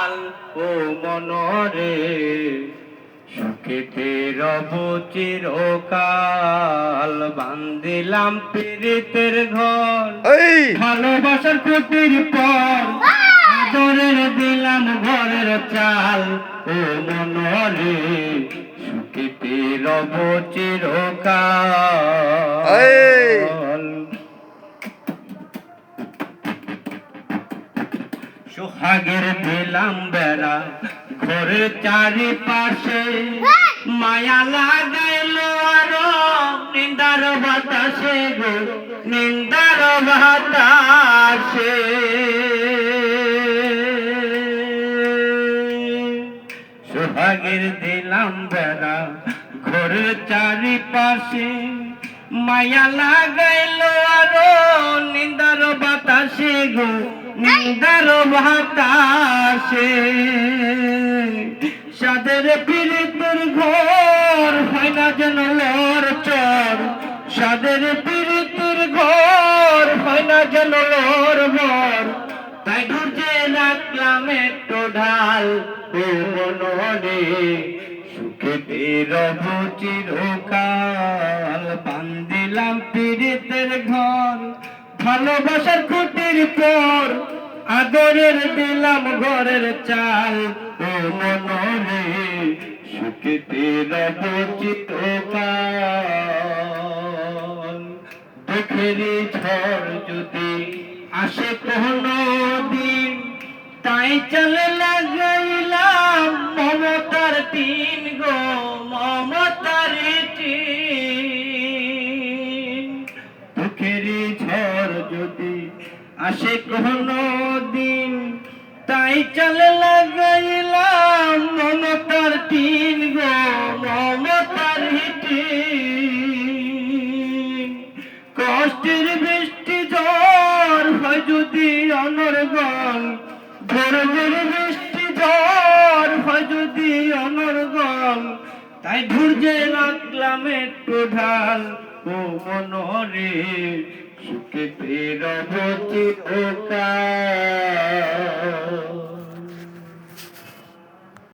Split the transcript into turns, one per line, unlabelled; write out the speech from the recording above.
ঢাল ও মনরে সুখেতে রব চিরকাল বান্দিলাম পীড়িতের ঘর ভালোবাসার খুঁটির পর আদরের দিলাম ঘরের চাল ও মনরে সুখেতে রব চিরকাল সোহাগের দিলাম বেড়া ঘরের চারিপাশে মায়া লাগাইল আরো নিন্দার বাতাসে গো নিন্দার বাতাসে সোহাগের দিলাম বেড়া ঘরের চারিপাশে মায়া লাগাইল আরো নিন্দার বাতাসে গো নিন্দার বাতাসে সাদের পীড়িতের ঘর হয় না যেন লর চর সাদের পীড়িতের ঘর হয় না যেন লর বর তাই ঘুরছে রাখলাম একটু ঢাল ও মনরে সুখেতে রব চিরকাল বান্দিলাম পীড়িতের ঘর ভালোবাসার খুঁটির পর আদরের দিলাম ঘরের চাল ও মনরে সুখেতে রব চিরকাল দুঃখেরই ঝড় যদি আসে কোনো দিন তাই চলে লাগাইলাম মমতার টিন গো মমতার টিন দুঃখেরই ঝড় যদি আসে কোনো দিন তাই চলে লাগাইলাম মমতার টিন গো মমতার টিন কষ্টের বৃষ্টি ঝড় হয় যদি অনর্গল ধৈর্যের বৃষ্টি ঝড় হয় যদি অনর্গল তাই ধৈর্যে রাখলাম একটু ঢাল ও মনরে সুখেতে রব চিরকাল।